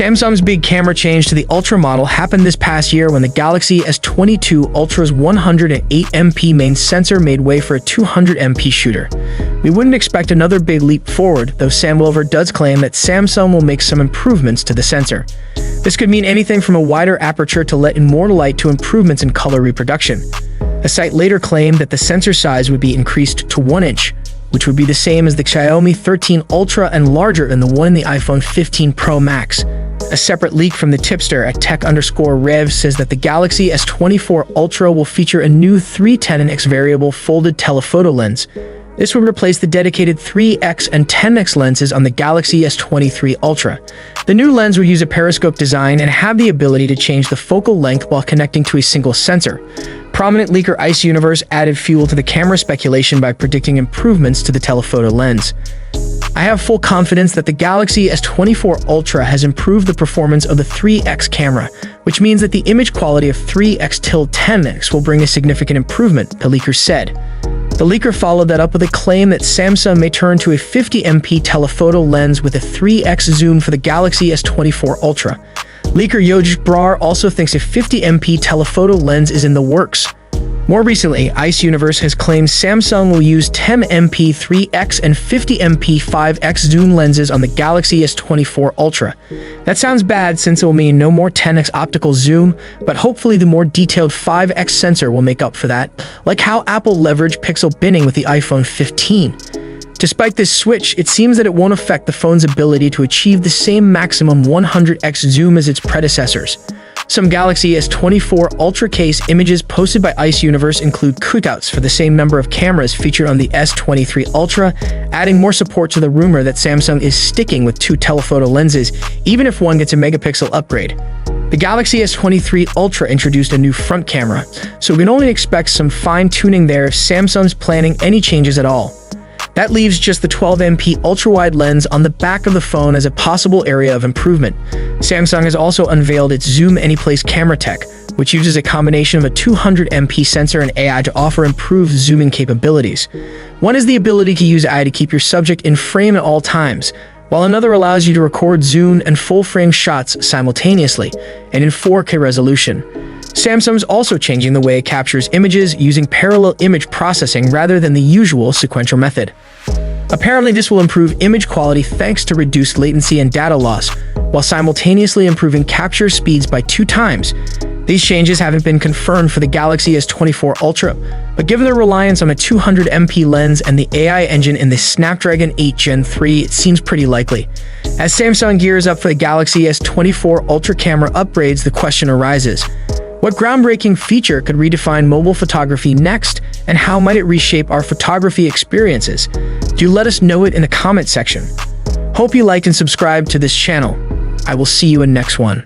Samsung's big camera change to the Ultra model happened this past year when the Galaxy S22 Ultra's 108MP main sensor made way for a 200MP shooter. We wouldn't expect another big leap forward, though SamLover does claim that Samsung will make some improvements to the sensor. This could mean anything from a wider aperture to let in more light to improvements in color reproduction. A site later claimed that the sensor size would be increased to 1 inch, which would be the same as the Xiaomi 13 Ultra and larger than the one in the iPhone 15 Pro Max. A separate leak from the tipster at tech_rev says that the Galaxy S24 Ultra will feature a new 310x variable folded telephoto lens. This would replace the dedicated 3x and 10x lenses on the Galaxy S23 Ultra. The new lens would use a periscope design and have the ability to change the focal length while connecting to a single sensor. Prominent leaker S24 added fuel to the camera speculation by predicting improvements to the telephoto lens. I have full confidence that the Galaxy S24 Ultra has improved the performance of the 3x camera, which means that the image quality of 3x-10x will bring a significant improvement, the leaker said. The leaker followed that up with a claim that Samsung may turn to a 50MP telephoto lens with a 3x zoom for the Galaxy S24 Ultra. Leaker Yogesh Brar also thinks a 50MP telephoto lens is in the works. More recently, S24 has claimed Samsung will use 10MP 3x and 50MP 5x zoom lenses on the Galaxy S24 Ultra. That sounds bad since it will mean no more 10x optical zoom, but hopefully the more detailed 5x sensor will make up for that, like how Apple leveraged pixel binning with the iPhone 15. Despite this switch, it seems that it won't affect the phone's ability to achieve the same maximum 100x zoom as its predecessors. Some Galaxy S24 Ultra case images posted by S24 include cutouts for the same number of cameras featured on the S23 Ultra, adding more support to the rumor that Samsung is sticking with 2 telephoto lenses, even if one gets a megapixel upgrade. The Galaxy S23 Ultra introduced a new front camera, so we can only expect some fine-tuning there if Samsung's planning any changes at all. That leaves just the 12MP ultra-wide lens on the back of the phone as a possible area of improvement. Samsung has also unveiled its Zoom Anyplace camera tech, which uses a combination of a 200MP sensor and AI to offer improved zooming capabilities. One is the ability to use AI to keep your subject in frame at all times, while another allows you to record zoom and full-frame shots simultaneously, and in 4K resolution. Samsung's also changing the way it captures images using parallel image processing rather than the usual sequential method. Apparently, this will improve image quality thanks to reduced latency and data loss, while simultaneously improving capture speeds by 2 times. These changes haven't been confirmed for the Galaxy S24 Ultra, but given their reliance on a 200MP lens and the AI engine in the Snapdragon 8 Gen 3, it seems pretty likely. As Samsung gears up for the Galaxy S24 Ultra camera upgrades, the question arises: what groundbreaking feature could redefine mobile photography next, and how might it reshape our photography experiences? Do let us know it in the comment section. Hope you liked and subscribed to this channel. I will see you in next one.